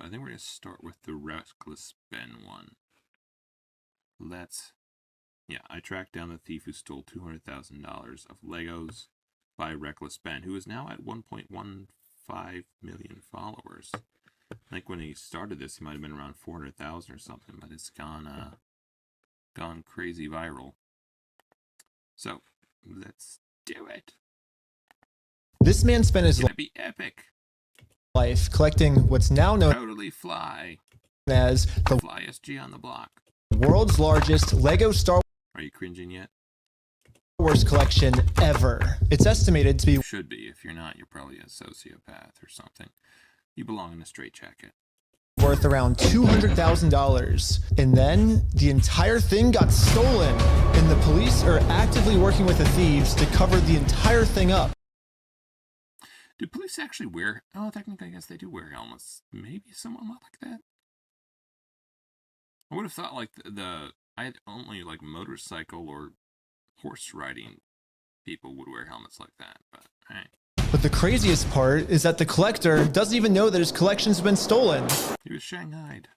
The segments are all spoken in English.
I think we're going to start with the Reckless Ben one. I tracked down the thief who stole $200,000 of Legos by Reckless Ben, who is now at 1.15 million followers. I think when he started this, he might have been around 400,000 or something, but it's gone crazy viral. So, let's do it. This man spent his be epic. Life collecting what's now known Totally fly as the Fly SG on the block. World's largest Lego Star Are you cringing yet? Wars collection ever. It's estimated to be You should be. If you're not, you're probably a sociopath or something. You belong in a straitjacket. worth around $200,000. And then the entire thing got stolen, and the police are actively working with the thieves to cover the entire thing up. Do police actually wear... Oh, technically, I guess they do wear helmets. Maybe someone like that. I would have thought, like, I had only, like, motorcycle or horse riding people would wear helmets like that, but, hey. But the craziest part is that the collector doesn't even know that his collection's been stolen. He was shanghaied.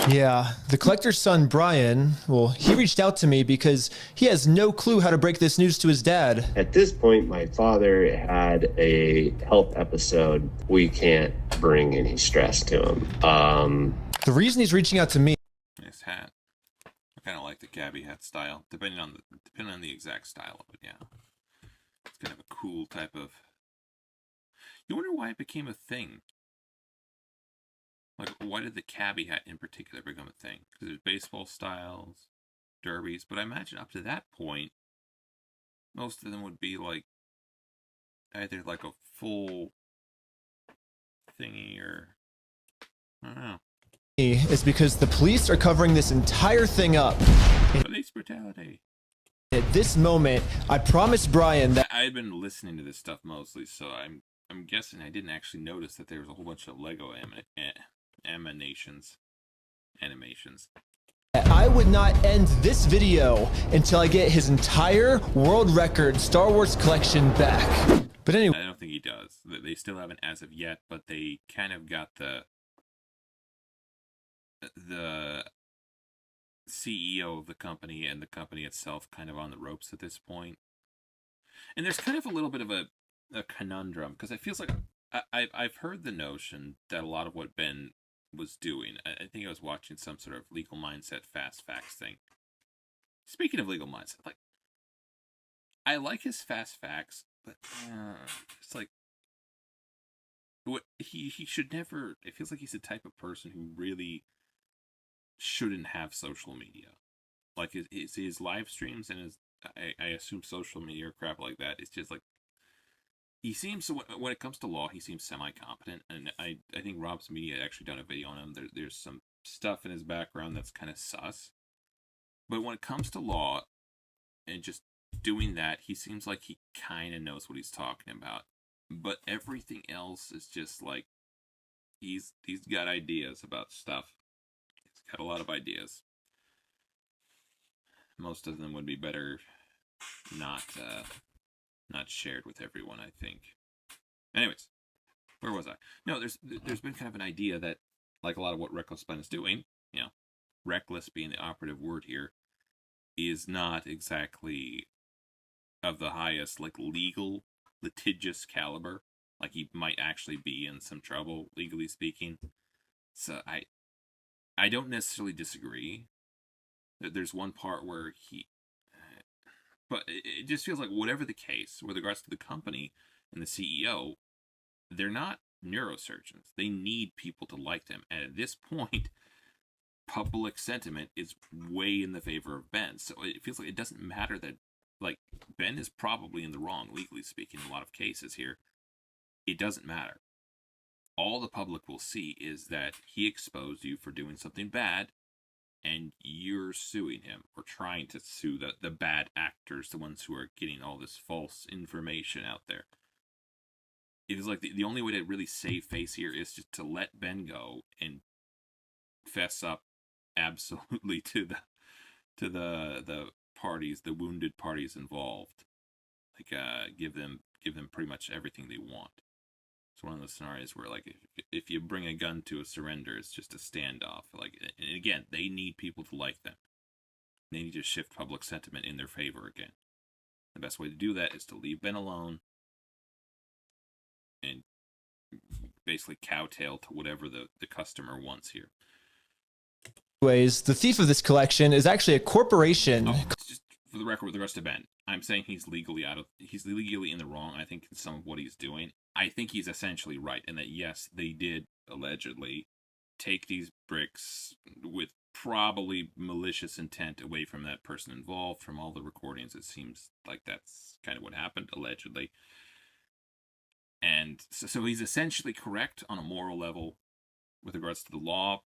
Yeah, the collector's son, Brian, well, he reached out to me because he has no clue how to break this news to his dad. At this point, my father had a health episode. We can't bring any stress to him. The reason he's reaching out to me... Nice hat. I kind of like the cabbie hat style, depending on the exact style of it, yeah. It's kind of a cool type of... You wonder why it became a thing. Like, why did the cabbie hat in particular become a thing? Because there's baseball styles, derbies, but I imagine up to that point, most of them would be like either like a full thingy or I don't know. Is because the police are covering this entire thing up. Police brutality. At this moment, I promised Brian that I had been listening to this stuff mostly, so I'm guessing I didn't actually notice that there was a whole bunch of Lego animations. I would not end this video until I get his entire world record Star Wars collection back. But anyway, I don't think he does. They still haven't as of yet, but they kind of got the CEO of the company and the company itself kind of on the ropes at this point. And there's kind of a little bit of a conundrum, because it feels like I've heard the notion that a lot of what Ben was doing, I think I was watching some sort of legal mindset fast facts thing. Speaking of legal mindset, like, I like his fast facts, but it's like what he should never. It feels like he's the type of person who really shouldn't have social media. Like his live streams and his I assume social media or crap like that. It's just like he seems, when it comes to law, he seems semi-competent, and I think Rob's Media had actually done a video on him. There's some stuff in his background that's kind of sus. But when it comes to law and just doing that, he seems like he kind of knows what he's talking about. But everything else is just like, he's got ideas about stuff. He's got a lot of ideas. Most of them would be better not shared with everyone, I think. Anyways, where was I? No, there's been kind of an idea that, like a lot of what Reckless Ben is doing, you know, reckless being the operative word here, is not exactly of the highest, like, legal, litigious caliber. Like, he might actually be in some trouble, legally speaking. So I don't necessarily disagree. There's one part where but it just feels like, whatever the case, with regards to the company and the CEO, they're not neurosurgeons. They need people to like them. And at this point, public sentiment is way in the favor of Ben. So it feels like it doesn't matter that, like, Ben is probably in the wrong, legally speaking, in a lot of cases here. It doesn't matter. All the public will see is that he exposed you for doing something bad, and you're suing him, or trying to sue the bad actors, the ones who are getting all this false information out there. It is like the only way to really save face here is just to let Ben go and fess up absolutely to the parties, the wounded parties involved. Like, give them pretty much everything they want. It's one of those scenarios where, like, if you bring a gun to a surrender, it's just a standoff. Like, and again, they need people to like them. They need to shift public sentiment in their favor again. The best way to do that is to leave Ben alone and basically cowtail to whatever the customer wants here. Anyways, the thief of this collection is actually a corporation. Oh, just for the record, with the rest of Ben, I'm saying he's legally in the wrong, I think, in some of what he's doing. I think he's essentially right, in that, yes, they did allegedly take these bricks with probably malicious intent away from that person involved. From all the recordings, it seems like that's kind of what happened, allegedly. And so he's essentially correct on a moral level. With regards to the law,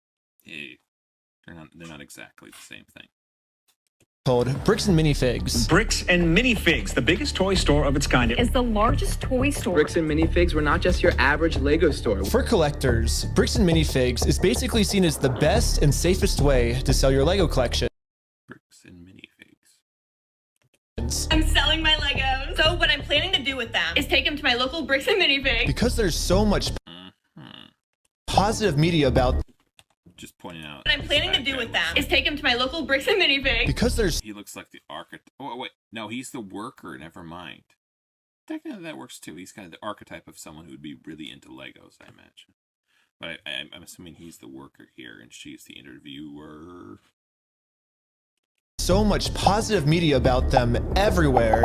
they're not exactly the same thing. Called Bricks and Minifigs. Bricks and Minifigs, the biggest toy store of its kind. Is the largest toy store. Bricks and Minifigs were not just your average Lego store. For collectors, Bricks and Minifigs is basically seen as the best and safest way to sell your Lego collection. Bricks and Minifigs. I'm selling my Legos. So what I'm planning to do with them is take them to my local Bricks and Minifigs. Because there's so much positive media about. Just pointing out. What I'm planning to do with them is take them to my local Bricks and Minifigs. Because there's. He looks like the archetype. Oh, wait. No, he's the worker. Never mind. Technically, that works too. He's kind of the archetype of someone who would be really into Legos, I imagine. But I'm assuming he's the worker here and she's the interviewer. So much positive media about them everywhere.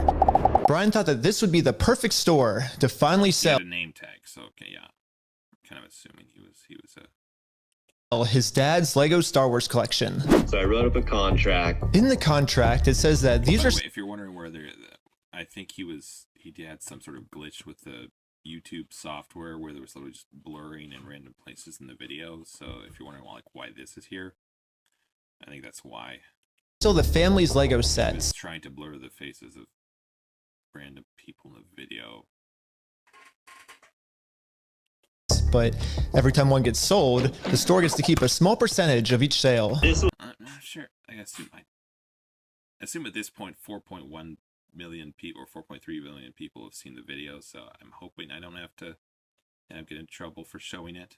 Brian thought that this would be the perfect store to finally sell. He had a name tag, so okay, yeah. I'm kind of assuming he was a. His dad's Lego Star Wars collection. So I wrote up a contract. In the contract, it says that these are. Wait, if you're wondering where they're, I think he had some sort of glitch with the YouTube software where there was literally just blurring in random places in the video. So if you're wondering why this is here, I think that's why. Still the family's Lego He was sets. trying to blur the faces of random people in the video. But every time one gets sold, the store gets to keep a small percentage of each sale. I'm not sure. I assume at this point 4.1 million people or 4.3 million people have seen the video, so I'm hoping I don't have to get in trouble for showing it.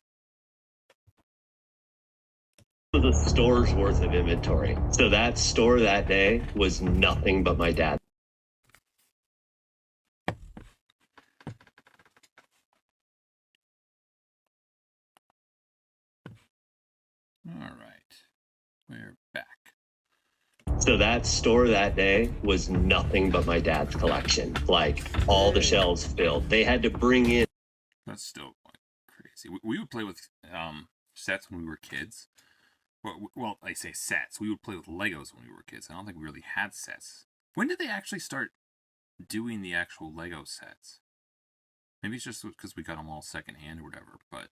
The store's worth of inventory. So that store that day was nothing but my dad. All right, we're back. So that store that day was nothing but my dad's collection. Like, all the shelves filled. They had to bring in. That's still quite crazy. We would play with sets when we were kids. Well, I say sets. We would play with Legos when we were kids. I don't think we really had sets. When did they actually start doing the actual Lego sets? Maybe it's just because we got them all secondhand or whatever, but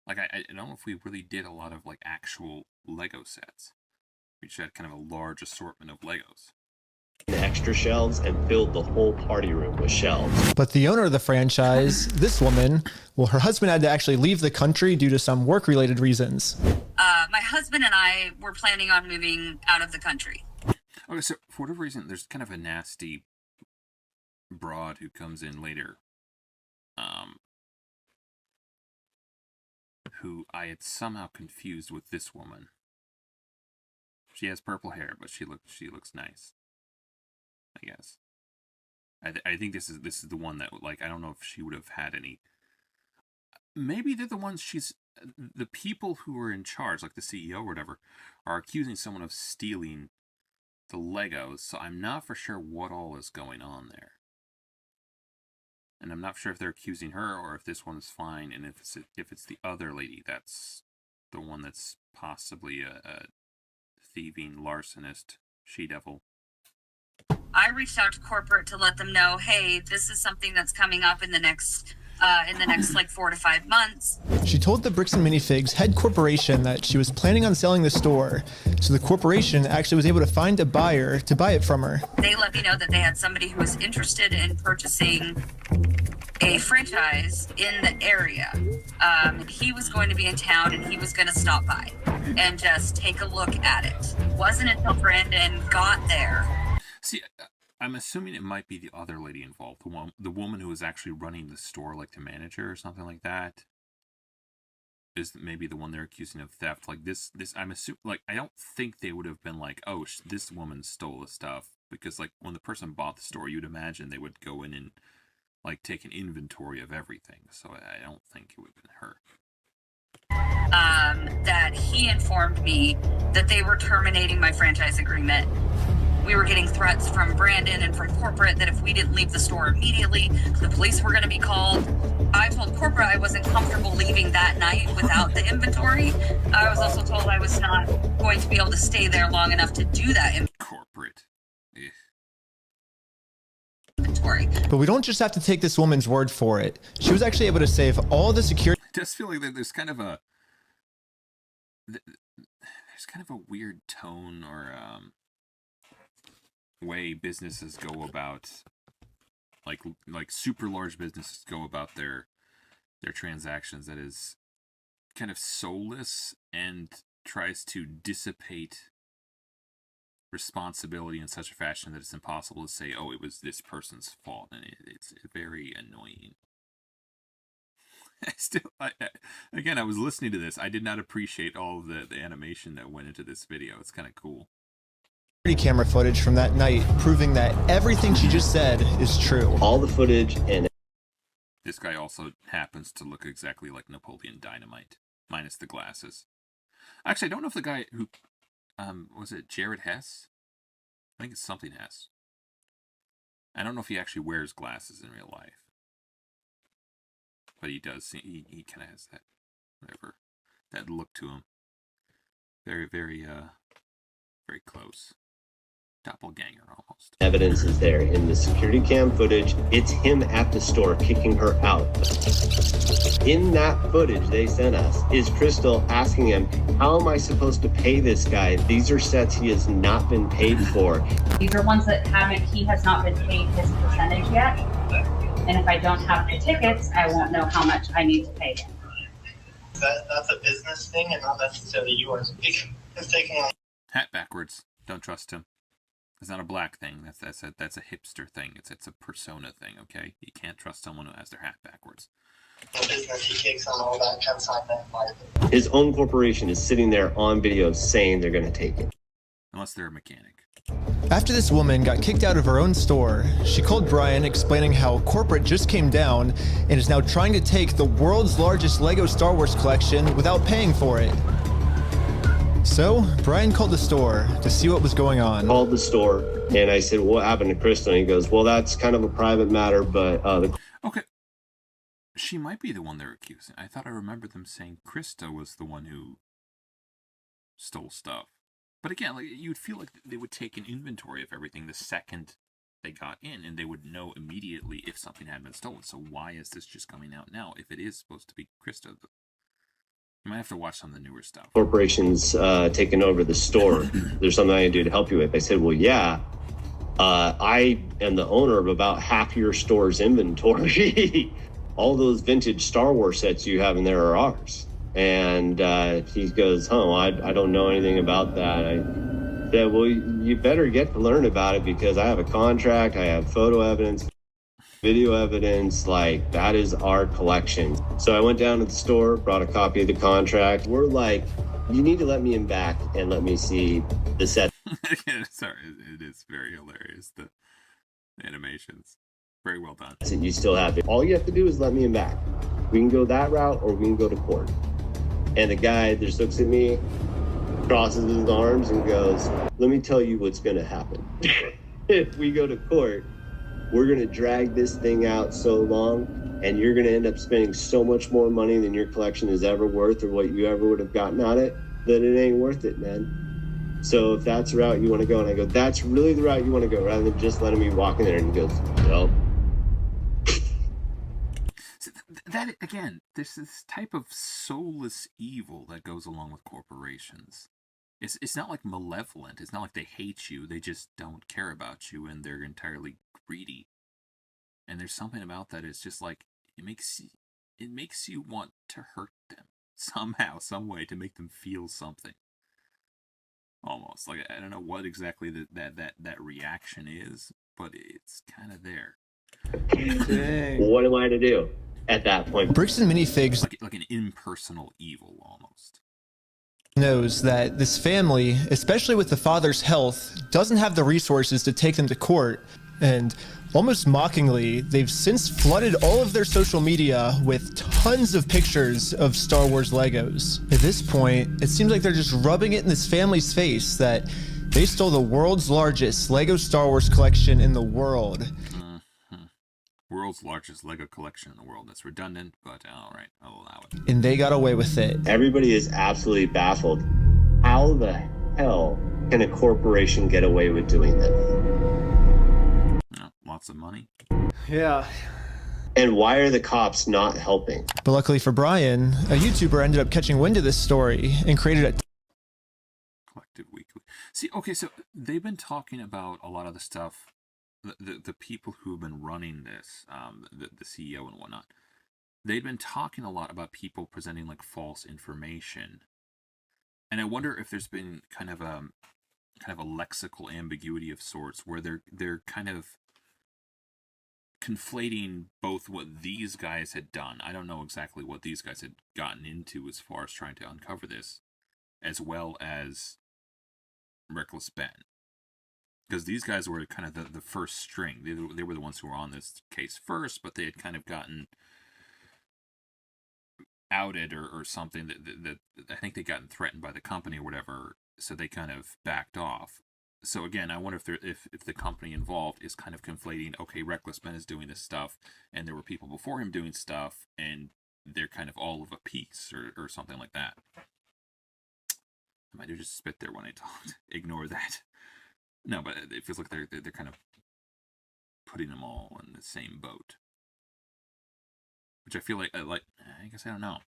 like I don't know if we really did a lot of like actual Lego sets. We just had kind of a large assortment of Legos. Extra shelves and filled the whole party room with shelves. But the owner of the franchise, this woman, well, her husband had to actually leave the country due to some work-related reasons. My husband and I were planning on moving out of the country. Okay, so for whatever reason, there's kind of a nasty broad who comes in later, who I had somehow confused with this woman. She has purple hair, but she looks nice, I guess. I think this is the one that, like, I don't know if she would have had any. Maybe they're the ones the people who are in charge, like the CEO or whatever, are accusing someone of stealing the Legos. So I'm not for sure what all is going on there. And I'm not sure if they're accusing her or if this one's fine, and if it's the other lady, that's the one that's possibly a thieving larcenist she-devil. I reached out to corporate to let them know, hey, this is something that's coming up in the next like 4 to 5 months. She told the Bricks and Minifigs head corporation that she was planning on selling the store, so the corporation actually was able to find a buyer to buy it from her. They let me know that they had somebody who was interested in purchasing a franchise in the area. He was going to be in town and he was going to stop by and just take a look at it. It wasn't until Brandon got there. See, I'm assuming it might be the other lady involved, the woman who was actually running the store, like the manager or something like that, is maybe the one they're accusing of theft. Like this I'm assuming, like, I don't think they would have been like, oh, this woman stole the stuff, because like when the person bought the store, you'd imagine they would go in and like take an inventory of everything. So I don't think it would have been her. That he informed me that they were terminating my franchise agreement. We were getting threats from Brandon and from corporate that if we didn't leave the store immediately, the police were going to be called. I told corporate I wasn't comfortable leaving that night without the inventory. I was also told I was not going to be able to stay there long enough to do that Corporate. inventory. But we don't just have to take this woman's word for it. She was actually able to save all the security. It does feel like there's kind of a weird tone or way businesses go about, like super large businesses go about their transactions, that is kind of soulless and tries to dissipate responsibility in such a fashion that it's impossible to say, oh, it was this person's fault, and it's very annoying. I was listening to this. I did not appreciate all of the animation that went into this video. It's kind of cool. Camera footage from that night proving that everything she just said is true. All the footage and This guy also happens to look exactly like Napoleon Dynamite, minus the glasses. Actually, I don't know if the guy who was it Jared Hess? I think it's something Hess. I don't know if he actually wears glasses in real life, but he does. He kind of has that, whatever, that look to him. Very, very, very close. Doppelganger almost. evidence is there in the security cam footage. It's him at the store kicking her out. In that footage they sent us is Crystal asking him, how am I supposed to pay this guy? These are sets he has not been paid for. These are ones that he has not been paid his percentage yet. And if I don't have the tickets, I won't know how much I need to pay him. That's a business thing and not necessarily yours. It's taking on. Hat backwards. Don't trust him. It's not a black thing. That's a hipster thing. It's a persona thing. Okay, you can't trust someone who has their hat backwards. The business he takes on all that consignment. His own corporation is sitting there on video saying they're going to take it. Unless they're a mechanic. After this woman got kicked out of her own store, she called Brian explaining how corporate just came down and is now trying to take the world's largest Lego Star Wars collection without paying for it. So, Brian called the store to see what was going on. Called the store, and I said, what happened to Crystal? And he goes, well, that's kind of a private matter, but Okay. She might be the one they're accusing. I thought I remembered them saying Krista was the one who stole stuff. But again, like, you'd feel like they would take an inventory of everything the second they got in, and they would know immediately if something had been stolen. So why is this just coming out now if it is supposed to be Krista? You might have to watch some of the newer stuff. Corporation's taking over the store. There's something I can do to help you with. I said, well, yeah. I am the owner of about half your store's inventory. All those vintage Star Wars sets you have in there are ours. And he goes, I don't know anything about that. I said, well, you better get to learn about it because I have a contract, I have photo evidence, video evidence, like that is our collection. So I went down to the store, brought a copy of the contract. We're like, you need to let me in back and let me see the set. Sorry, it is very hilarious, the animations. Very well done. And you still have it. All you have to do is let me in back. We can go that route or we can go to court. And the guy just looks at me, crosses his arms and goes, let me tell you what's going to happen. If we go to court, we're going to drag this thing out so long and you're going to end up spending so much more money than your collection is ever worth or what you ever would have gotten on it, that it ain't worth it, man. So if that's the route you want to go, and I go, that's really the route you want to go, rather than just letting me walk in there, and he goes, no. That, again, there's this type of soulless evil that goes along with corporations. It's not like malevolent. It's not like they hate you. They just don't care about you, and they're entirely greedy. And there's something about that. It's just like it makes you want to hurt them somehow, some way, to make them feel something. Almost like I don't know what exactly that reaction is, but it's kind of there. What am I to do at that point? Bricks and Minifigs Like an impersonal evil almost. knows that this family, especially with the father's health, doesn't have the resources to take them to court. And almost mockingly, they've since flooded all of their social media with tons of pictures of Star Wars Legos. At this point, it seems like they're just rubbing it in this family's face that they stole the world's largest Lego Star Wars collection in the world. World's largest Lego collection in the world. That's redundant, but all right, I'll allow it. And they got away with it. Everybody is absolutely baffled. How the hell can a corporation get away with doing this? Lots of money. Yeah. And why are the cops not helping? But luckily for Brian, a YouTuber ended up catching wind of this story and created a Collective Weekly. See, okay, so they've been talking about a lot of the stuff, the people who have been running this, the CEO and whatnot. They've been talking a lot about people presenting like false information, and I wonder if there's been kind of a lexical ambiguity of sorts where they're kind of conflating both what these guys had done. I don't know exactly what these guys had gotten into as far as trying to uncover this, as well as Reckless Ben. Because these guys were kind of the first string. They were the ones who were on this case first, but they had kind of gotten outed or something. That I think they'd gotten threatened by the company or whatever, so they kind of backed off. So again, I wonder if the company involved is kind of conflating, okay, Reckless Ben is doing this stuff, and there were people before him doing stuff, and they're kind of all of a piece or something like that. I might have just spit there when I talked. Ignore that. No, but it feels like they're kind of putting them all in the same boat, which I feel like I guess I don't know.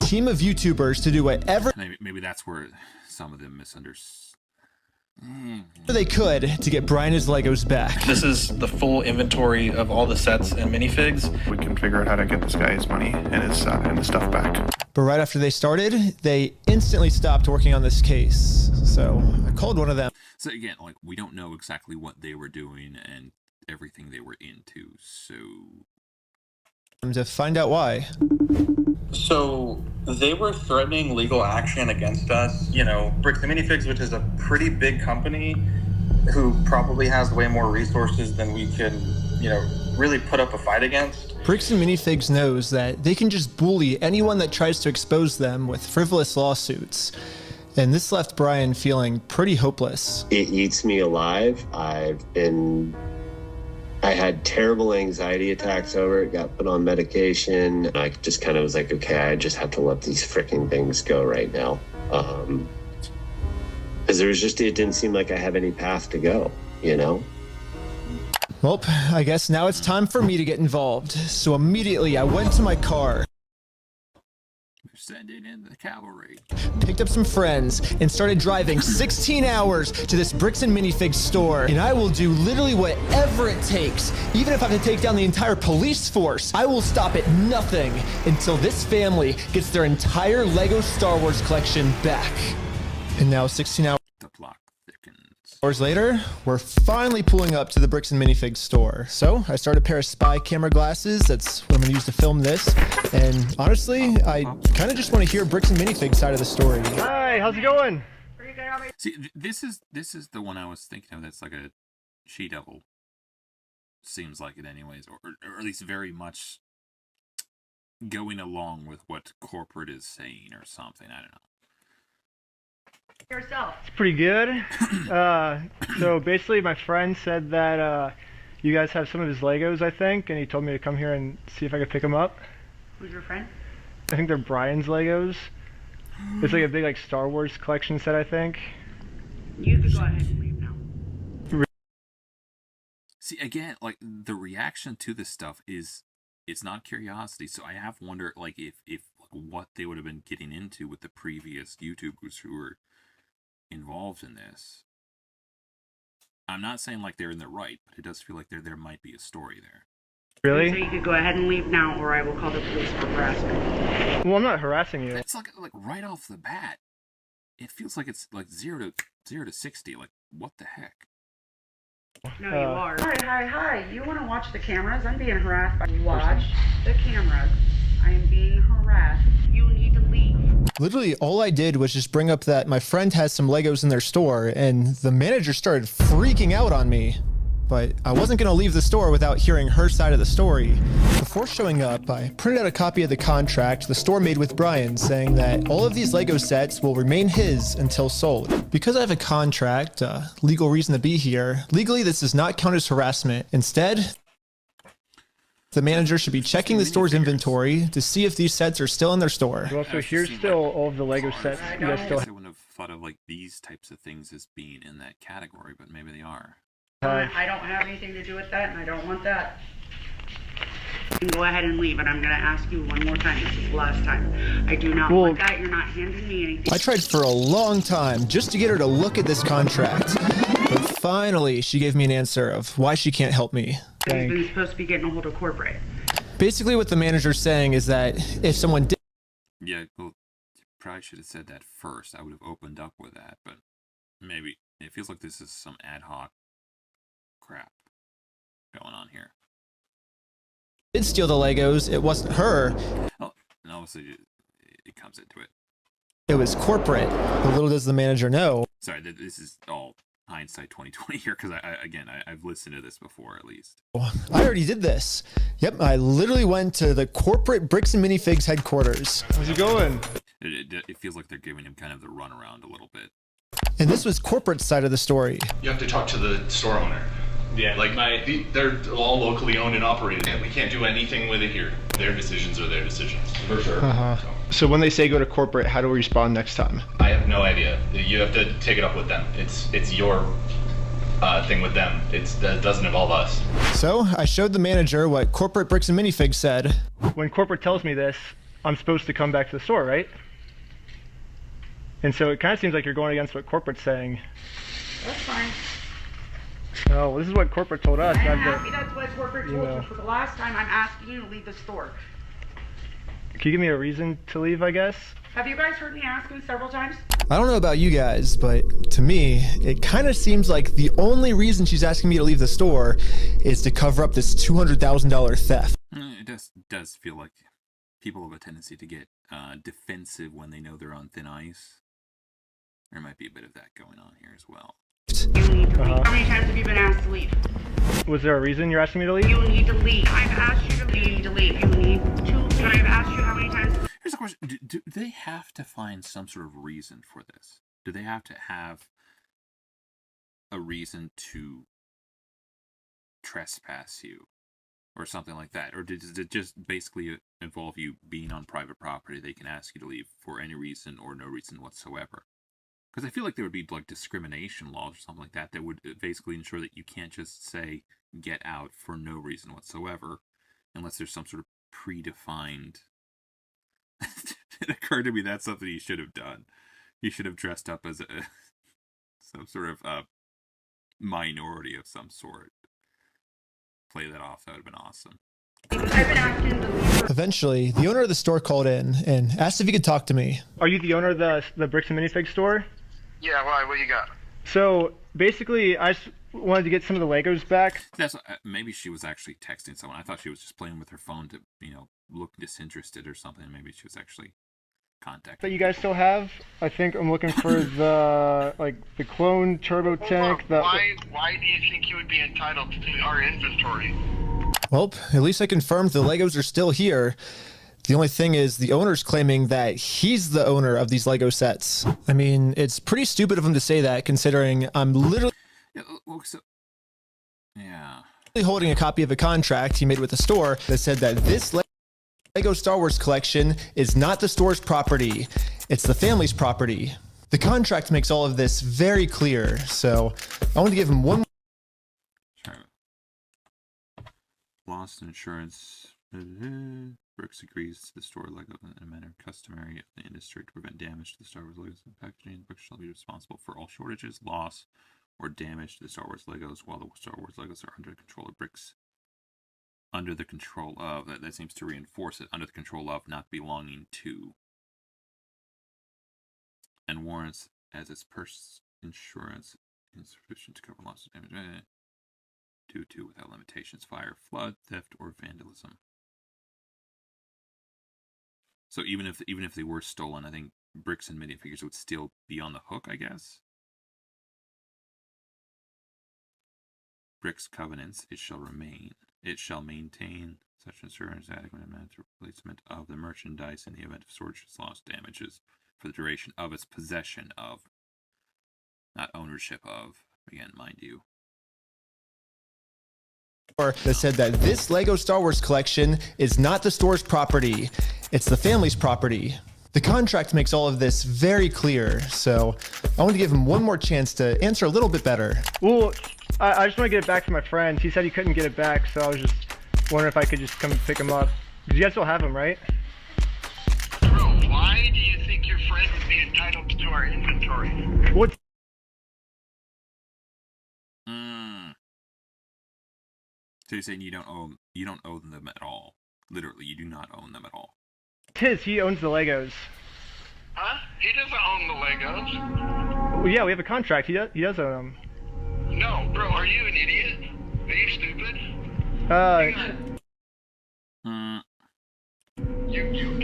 team of YouTubers to do whatever Maybe that's where some of them misunderstood. they could to get Brian his Legos back. This is the full inventory of all the sets and minifigs. We can figure out how to get this guy his money and his stuff back. But right after they started, they instantly stopped working on this case. So I called one of them. So again, like, we don't know exactly what they were doing and everything they were into, so To find out why. So they were threatening legal action against us. You know, Bricks and Minifigs, which is a pretty big company who probably has way more resources than we can, really put up a fight against. Bricks and Minifigs knows that they can just bully anyone that tries to expose them with frivolous lawsuits. And this left Brian feeling pretty hopeless. It eats me alive. I had terrible anxiety attacks over it, got put on medication. I just kind of was like, okay, I just have to let these freaking things go right now. Because it didn't seem like I have any path to go, Well, I guess now it's time for me to get involved. So immediately I went to my car, sending in the cavalry, picked up some friends, and started driving 16 hours to this Bricks and Minifigs store. And I will do literally whatever it takes. Even if I have to take down the entire police force, I will stop at nothing until this family gets their entire Lego Star Wars collection back. And now 16 hours. the plot thickens. Hours later, we're finally pulling up to the Bricks and Minifigs store. So I started a pair of spy camera glasses. That's what I'm gonna use to film this. And honestly, I kind of just want to hear Bricks and Minifigs side of the story. Hi, how's it going? See, this is the one I was thinking of. That's like a she-devil. Seems like it, anyways, or at least very much going along with what corporate is saying or something. I don't know. Yourself. It's pretty good. So basically, my friend said that you guys have some of his Legos, I think, and he told me to come here and see if I could pick them up. Who's your friend? I think they're Brian's Legos. It's like a big Star Wars collection set, I think. You could go ahead and leave now. See, again, like, the reaction to this stuff is, it's not curiosity. So I have wondered, like, if what they would have been getting into with the previous YouTubers who were involved in this. I'm not saying like they're in the right, but it does feel like there might be a story there. Really? So you could go ahead and leave now, or I will call the police for harassment. Well, I'm not harassing you. It's like right off the bat, it feels like it's like 0 to 60. Like, what the heck? No, you are. Hi. You want to watch the cameras? I'm being harassed. Watch the cameras. I am being harassed. You need to leave. Literally, all I did was just bring up that my friend has some Legos in their store, and the manager started freaking out on me. But I wasn't going to leave the store without hearing her side of the story. Before showing up, I printed out a copy of the contract the store made with Brian, saying that all of these Lego sets will remain his until sold. Because I have a contract, legal reason to be here, legally this does not count as harassment. Instead, the manager should be checking the store's inventory to see if these sets are still in their store. Well, so here's still all of the Lego sets. You guys still I wouldn't have thought of like these types of things as being in that category, but maybe they are. I don't have anything to do with that, and I don't want that. You can go ahead and leave, and I'm going to ask you one more time. This is the last time. I do not want that. You're not handing me anything. I tried for a long time just to get her to look at this contract. But finally, she gave me an answer of why she can't help me. He's been supposed to be getting a hold of corporate. Basically, what the manager's saying is that if someone did... Yeah, well, you probably should have said that first. I would have opened up with that, but maybe it feels like this is some ad hoc crap going on here. Did steal the Legos, it wasn't her. Oh, and obviously it comes into it. It was corporate. But little does the manager know. Sorry, this is all hindsight 2020 here, because I've listened to this before at least. I already did this. Yep, I literally went to the corporate Bricks and Minifigs headquarters. How's it going? It feels like they're giving him kind of the runaround a little bit. And this was corporate side of the story. You have to talk to the store owner. Yeah, like they're all locally owned and operated, and we can't do anything with it here. Their decisions are their decisions. For sure. So when they say go to corporate, how do we respond next time? I have no idea. You have to take it up with them. It's your thing with them. That doesn't involve us. So I showed the manager what corporate Bricks and Minifigs said. When corporate tells me this, I'm supposed to come back to the store, right? And so it kind of seems like you're going against what corporate's saying. That's fine. Oh, well, this is what corporate told us. I'm happy that's what corporate told you. For the last time, I'm asking you to leave the store. Can you give me a reason to leave, I guess? Have you guys heard me ask him several times? I don't know about you guys, but to me, it kind of seems like the only reason she's asking me to leave the store is to cover up this $200,000 theft. It does feel like people have a tendency to get defensive when they know they're on thin ice. There might be a bit of that going on here as well. You need to leave. How many times have you been asked to leave? Was there a reason you're asking me to leave? You need to leave. I've asked you to leave. You need to leave. You need to leave. I've asked you how many times? Here's a question. Do they have to find some sort of reason for this? Do they have to have a reason to trespass you or something like that? Or does it just basically involve you being on private property? They can ask you to leave for any reason or no reason whatsoever. Because I feel like there would be like discrimination laws or something like that that would basically ensure that you can't just say get out for no reason whatsoever unless there's some sort of predefined... It occurred to me that's something he should have done. He should have dressed up as some sort of minority of some sort. Play that off. That would have been awesome. Eventually, the owner of the store called in and asked if he could talk to me. Are you the owner of the Bricks and Minifigs store? Yeah, why? What you got? So basically, I just wanted to get some of the Legos back. That's maybe she was actually texting someone. I thought she was just playing with her phone to, look disinterested or something. Maybe she was actually contacting. That you guys still have? I think I'm looking for the clone turbo tank. Why do you think you would be entitled to our inventory? Well, at least I confirmed the Legos are still here. The only thing is the owner's claiming that he's the owner of these Lego sets. I mean, it's pretty stupid of him to say that considering I'm literally holding a copy of a contract he made with the store that said that this Lego Star Wars collection is not the store's property. It's the family's property. The contract makes all of this very clear, so I want to give him one Lost insurance. Brooks agrees to the store Lego in a manner customary of the industry to prevent damage to the Star Wars Legos and packaging. Brooks shall be responsible for all shortages, loss, or damage to the Star Wars Legos while the Star Wars Legos are under the control of Bricks. Under the control of, that seems to reinforce it, under the control of, not belonging to. And warrants as its purse insurance insufficient to cover loss of damage. due to without limitations, fire, flood, theft, or vandalism. So even if they were stolen, I think bricks and minifigures would still be on the hook, I guess. Bricks covenants, it shall maintain such insurance adequate amount to replacement of the merchandise in the event of storage loss damages for the duration of its possession of, not ownership of, again, mind you. That said that this Lego Star Wars collection is not the store's property, it's the family's property. The contract makes all of this very clear, so I want to give him one more chance to answer a little bit better. Well, I just want to get it back from my friends. He said he couldn't get it back, so I was just wondering if I could just come pick him up. Because you guys still have him, right? Bro, why do you think your friend would be entitled to our inventory? What? So you're saying you don't own them at all? Literally, you do not own them at all. He owns the Legos. Huh? He doesn't own the Legos. Well, yeah, we have a contract. He does own them. No, bro, are you an idiot? Are you stupid?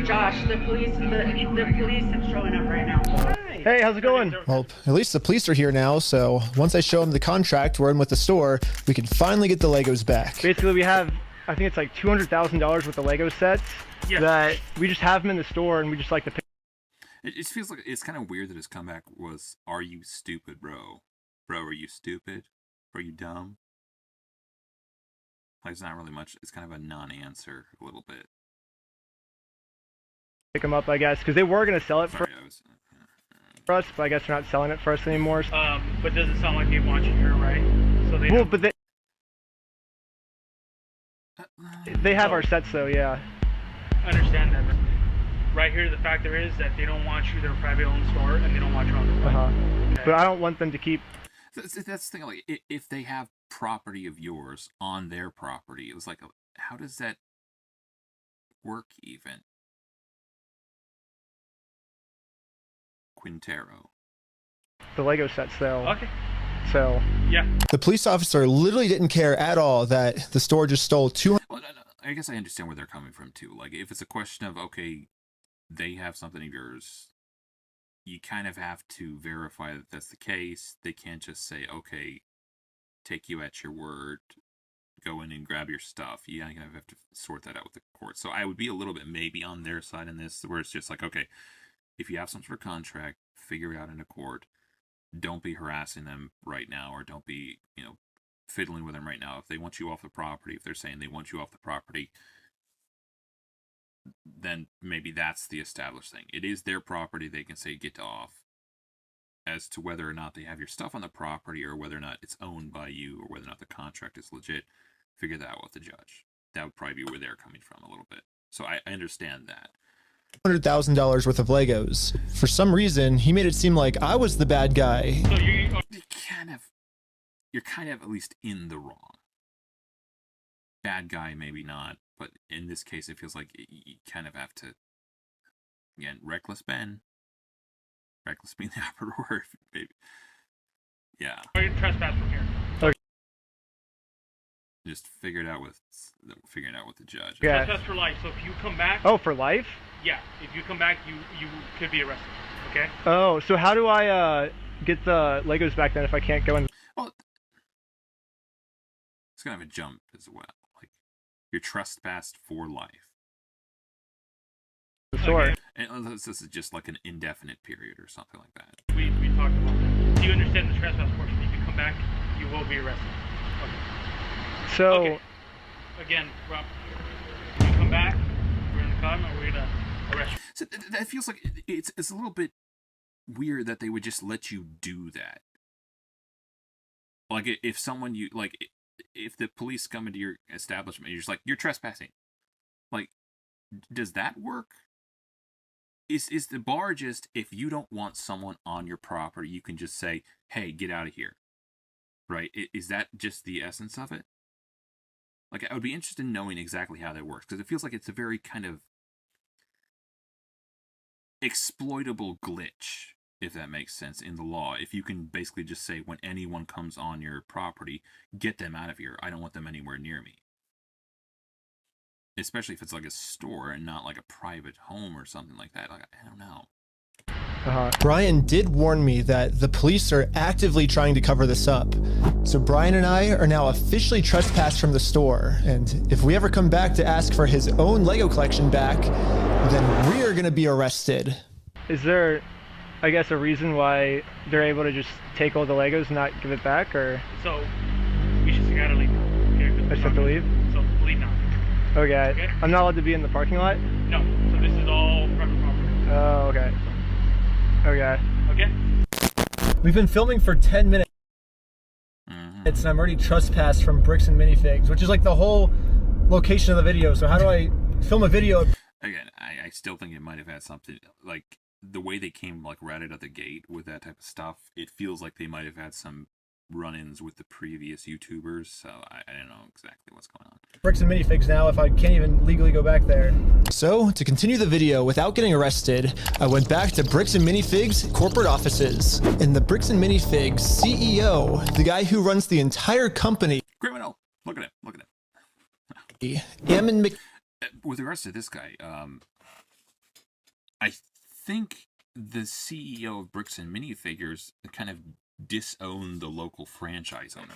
Josh, the police are showing up right now. Hey, how's it going? Well, at least the police are here now, so once I show them the contract we're in with the store, we can finally get the Legos back. Basically, we have, I think it's like $200,000 worth of Lego sets that we just have them in the store, and we just like to pick. It feels like it's kind of weird that his comeback was, "Are you stupid, bro? Bro, are you stupid? Are you dumb?" Like, it's not really much. It's kind of a non-answer a little bit. Pick them up, I guess, because they were going to sell it for us, but I guess they're not selling it for us anymore. But does it sound like they want you here, right? So they they have our sets, though, yeah. I understand that. But right here, the fact there is that they don't want you, they're a privately owned store, and they don't want you on the front. Okay. But I don't want them to keep. That's the thing. Like, if they have property of yours on their property, it was like, how does that work even? Quintero. The Lego sets, though. Okay. So. Yeah. The police officer literally didn't care at all that the store just stole 200. Well, I guess I understand where they're coming from too. Like, if it's a question of, okay, they have something of yours, you kind of have to verify that that's the case. They can't just say, okay, take you at your word, go in and grab your stuff. You kind of have to sort that out with the court. So I would be a little bit maybe on their side in this, where it's just like, okay, if you have some sort of contract, figure it out in a court. Don't be harassing them right now, or don't be, fiddling with them right now. If they want you off the property, if they're saying they want you off the property, then maybe that's the established thing. It is their property. They can say get off. As to whether or not they have your stuff on the property, or whether or not it's owned by you, or whether or not the contract is legit, figure that out with the judge. That would probably be where they're coming from a little bit. So I understand that. $100,000 worth of Legos. For some reason, he made it seem like I was the bad guy. So you're kind of at least in the wrong. Bad guy, maybe not, but in this case, it feels like you kind of have to. Again, reckless Ben. Reckless being the operative word, baby. Yeah. Trespass from here. Okay. Just figure it out with the judge. Yeah. Trespass for life. So if you come back. Oh, for life? Yeah. If you come back, you could be arrested. Okay. Oh, so how do I get the Legos back then if I can't go in? Well, it's kind of a jump as well. Like, you're trespassed for life. Sure. And this is just like an indefinite period or something like that. We talked about that. Do you understand the trespass portion? If you come back, you will be arrested. Okay. So. Okay. Again, Rob, if you come back, we're in the car, and we're gonna arrest you. So that feels like it's a little bit weird that they would just let you do that. Like, if someone if the police come into your establishment, you're just like, you're trespassing. Like, does that work? Is the bar just, if you don't want someone on your property, you can just say, hey, get out of here? Right? Is that just the essence of it? Like, I would be interested in knowing exactly how that works, because it feels like it's a very kind of exploitable glitch if that makes sense, in the law. If you can basically just say, when anyone comes on your property, get them out of here. I don't want them anywhere near me. Especially if it's like a store and not like a private home or something like that. Like, I don't know. Brian did warn me that the police are actively trying to cover this up. So Brian and I are now officially trespassed from the store. And if we ever come back to ask for his own Lego collection back, then we are going to be arrested. Is there, I guess, a reason why they're able to just take all the Legos and not give it back, or? So, we just gotta leave. I just have to leave? So, leave now. Okay. I'm not allowed to be in the parking lot? No. So this is all private property. Oh, okay. Okay. Okay? We've been filming for 10 minutes. And I'm already trespassed from Bricks and Minifigs, which is like the whole location of the video. So how do I film a video? Again, I still think it might have had something, like, the way they came, like, right out of the gate with that type of stuff, it feels like they might have had some run-ins with the previous YouTubers, so I don't know exactly what's going on. Bricks and Minifigs now, if I can't even legally go back there. So, to continue the video without getting arrested, I went back to Bricks and Minifigs corporate offices. And the Bricks and Minifigs CEO, the guy who runs the entire company. Criminal! Look at him, look at him. Ammon Mc... With regards to this guy, I think the CEO of Bricks and Minifigures kind of disowned the local franchise owner.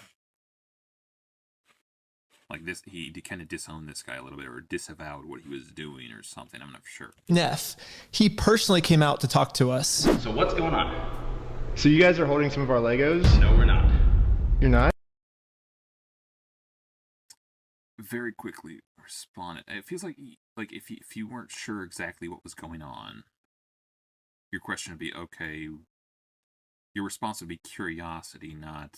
Like this, he kind of disowned this guy a little bit, or disavowed what he was doing or something. I'm not sure. Neff, he personally came out to talk to us. So what's going on? So you guys are holding some of our Legos? No, we're not. You're not? Very quickly responded. It feels like if you weren't sure exactly what was going on, your question would be, okay, your response would be curiosity, not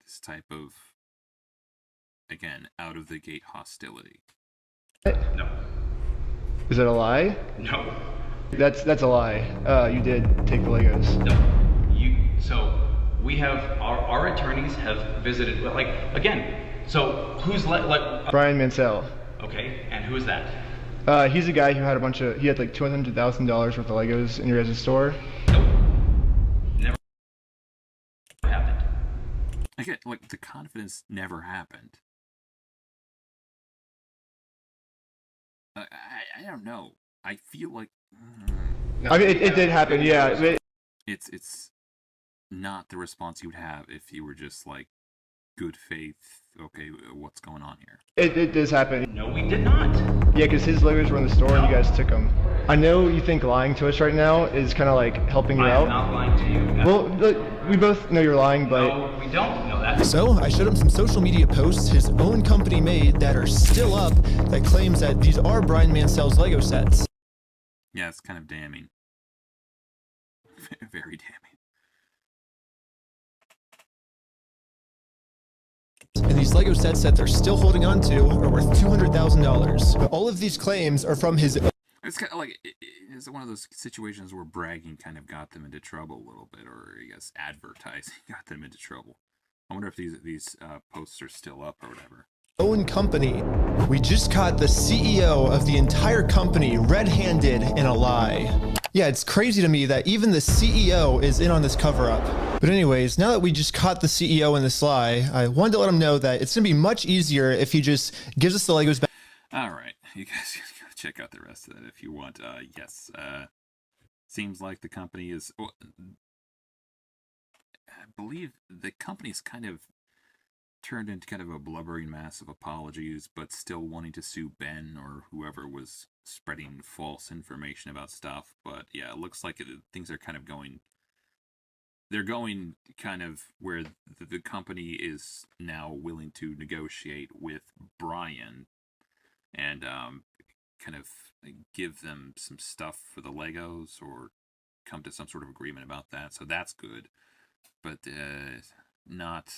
this type of, again, out of the gate hostility. No. Is that a lie? No. That's a lie. You did take the Legos. No. So we have our attorneys have visited, like, again. So who's Brian Mansell. Okay, and who is that? He's a guy who had he had like $200,000 worth of Legos in your guys' store. Never happened. Again, like, the confidence never happened. I don't know. I feel like... I mean, it did happen, yeah. It's not the response you would have if you were just like, good faith, okay, what's going on here? It does happen. No, we did not. Yeah, because his Legos were in the store and you guys took them. I know you think lying to us right now is kind of like helping you out. I'm not lying to you. Well, we both know you're lying, but... No, we don't know that. So, I showed him some social media posts his own company made that are still up that claims that these are Brian Mansell's Lego sets. Yeah, it's kind of damning. Very damning. And these Lego sets that they're still holding on to are worth $200,000. But all of these claims are from his... It's kind of like, it's one of those situations where bragging kind of got them into trouble a little bit, or I guess advertising got them into trouble. I wonder if these posts are still up or whatever. Own company. We just caught the CEO of the entire company red-handed in a lie. Yeah, it's crazy to me that even the CEO is in on this cover-up. But anyways, now that we just caught the CEO in this lie, I wanted to let him know that it's going to be much easier if he just gives us the Legos back. All right, you guys gotta check out the rest of that if you want. Yes, seems like the company is... Well, I believe the company's kind of turned into kind of a blubbering mass of apologies, but still wanting to sue Ben or whoever was spreading false information about stuff. But yeah, it looks like things are kind of going... They're going kind of where the company is now willing to negotiate with Brian and kind of give them some stuff for the Legos or come to some sort of agreement about that. So that's good. But not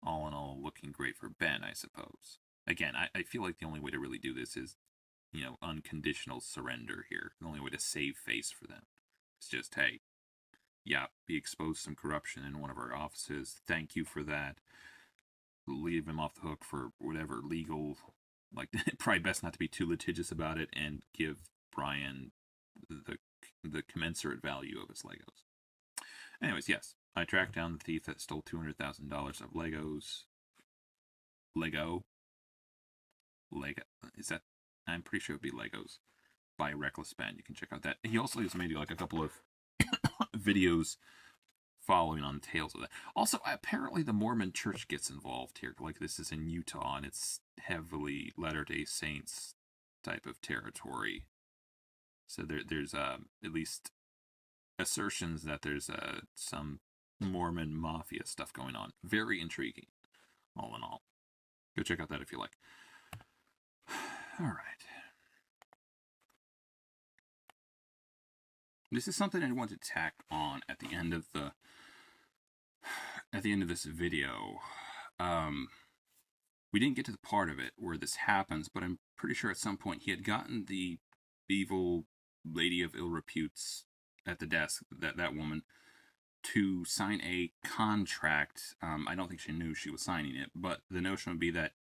all in all looking great for Ben, I suppose. Again, I feel like the only way to really do this is, you know, unconditional surrender here. The only way to save face for them. It's just, hey, yeah, we exposed some corruption in one of our offices. Thank you for that. Leave him off the hook for whatever legal, like, probably best not to be too litigious about it, and give Brian the commensurate value of his Legos. Anyways, yes, I tracked down the thief that stole $200,000 of Legos. Lego. Is that? I'm pretty sure it would be Legos by Reckless Spend. You can check out that. He also has made like a couple of videos following on the tails of that. Also, apparently the Mormon Church gets involved here. Like, this is in Utah, and it's heavily Latter-day Saints type of territory. So there's at least assertions that there's some Mormon mafia stuff going on. Very intriguing, all in all. Go check out that if you like. All right. This is something I want to tack on at the end of this video. We didn't get to the part of it where this happens, but I'm pretty sure at some point he had gotten the evil lady of ill reputes at the desk, that woman, to sign a contract. I don't think she knew she was signing it, but the notion would be that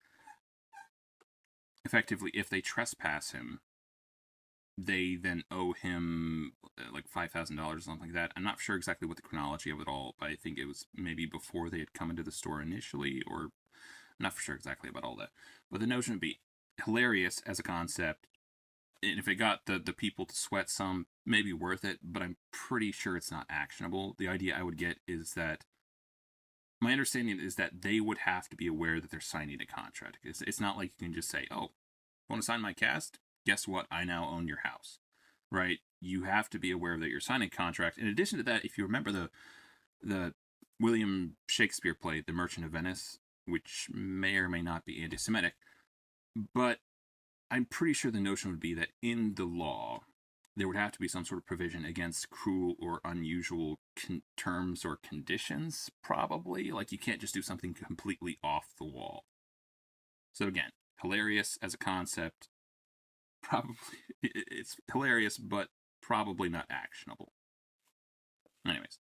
effectively, if they trespass him, they then owe him like $5,000 or something like that. I'm not sure exactly what the chronology of it all, but I think it was maybe before they had come into the store initially, or I'm not for sure exactly about all that. But the notion would be hilarious as a concept, and if it got the people to sweat some, maybe worth it, but I'm pretty sure it's not actionable. The idea I would get is that, my understanding is that they would have to be aware that they're signing a contract. It's not like you can just say, oh, want to sign my cast? Guess what? I now own your house, right? You have to be aware that you're signing a contract. In addition to that, if you remember the William Shakespeare play, The Merchant of Venice, which may or may not be anti-Semitic, but I'm pretty sure the notion would be that in the law, there would have to be some sort of provision against cruel or unusual terms or conditions, probably. Like, you can't just do something completely off the wall. So again, hilarious as a concept. Probably, it's hilarious, but probably not actionable. Anyways,